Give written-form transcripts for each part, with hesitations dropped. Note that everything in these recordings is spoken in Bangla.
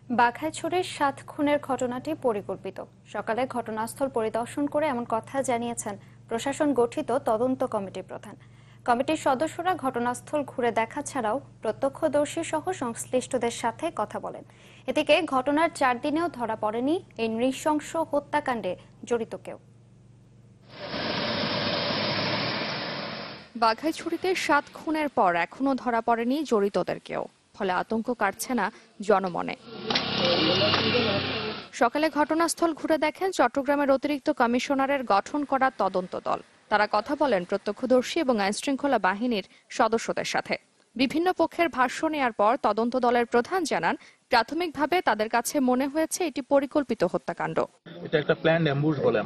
বাঘাইছড়ির ৭ খুনের ঘটনাটি পরিকল্পিত। সকালে ঘটনাস্থল পরিদর্শন করে এমন কথা জানিয়েছেন প্রশাসন গঠিত তদন্ত কমিটির প্রধান। কমিটির সদস্যরা ঘটনাস্থল ঘুরে দেখা ছাড়াও প্রত্যক্ষদর্শী সহ সংশ্লিষ্টদের সাথে কথা বলেন। এদিকে ঘটনার 4 দিনেও ধরা পড়েনি এই নৃশংস হত্যাকাণ্ডে জড়িত কেউ। বাঘাইছড়িতে ৭ খুনের পর এখনো ধরা পড়েনি জড়িতদের কেউ, ফলে আতঙ্ক কাটছে না জনমনে। সকালে ঘটনাস্থল ঘুরে দেখেন চট্টগ্রামের অতিরিক্ত কমিশনারের গঠন করা তদন্ত দল। তারা কথা বলেন প্রত্যক্ষদর্শী এবং আইনশৃঙ্খলা বাহিনীর সদস্যদের সাথে। বিভিন্ন পক্ষের ভাষ্য নেওয়ার পর তদন্ত দলের প্রধান জানান, প্রাথমিকভাবে তাদের কাছে মনে হয়েছে এটি পরিকল্পিত হত্যাকাণ্ড। এটা একটা প্ল্যান্ড অ্যাম্বুশ বলে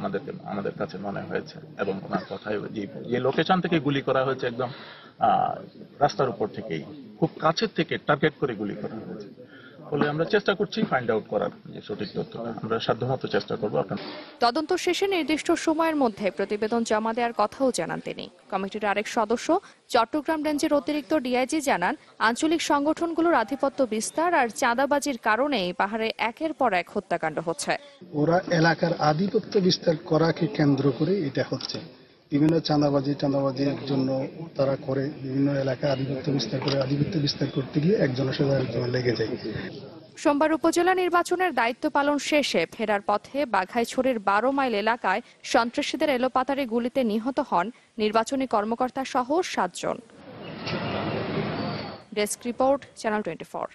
আমাদের কাছে মনে হয়েছে, এবং ওনার কথায় যে লোকেশন থেকে গুলি করা হয়েছে একদম রাস্তার উপর থেকেই, খুব কাছের থেকে টার্গেট করে গুলি করা হয়েছে। ফলে আমরা চেষ্টা করছি ফাইন্ড আউট করার যে সঠিক তথ্যটা, আমরা সাধ্যমতো চেষ্টা করব। তদন্ত শেষে নির্দিষ্ট সময়ের মধ্যে প্রতিবেদন জমা দেওয়ার কথাও জানান তিনি। কমিটির আরেক সদস্য চট্টগ্রাম রেঞ্জের অতিরিক্ত ডিআইজি জানান, আঞ্চলিক সংগঠনগুলোর আধিপত্য বিস্তার আর চাঁদাবাজির কারণেই পাহাড়ে একের পর এক হত্যাকাণ্ড হচ্ছে। ওরা এলাকার আধিপত্য বিস্তার করাকে কেন্দ্র করে এটা হচ্ছে। বিভিন্ন চাঁদাবাজির জন্য তারা করে, বিভিন্ন এলাকায় আধিপত্য বিস্তার করতে গিয়ে একজনের সাথে আরেকজনের লেগে যায়। সোমবার উপজেলা নির্বাচনের দায়িত্ব পালন শেষে ফেরার পথে বাঘাইছড়ির ১২ মাইল এলাকায় সন্ত্রাসীদের এলোপাতাড়ি গুলিতে নিহত হন নির্বাচনী কর্মকর্তা সহ ৭ জন। Desk report, channel 24।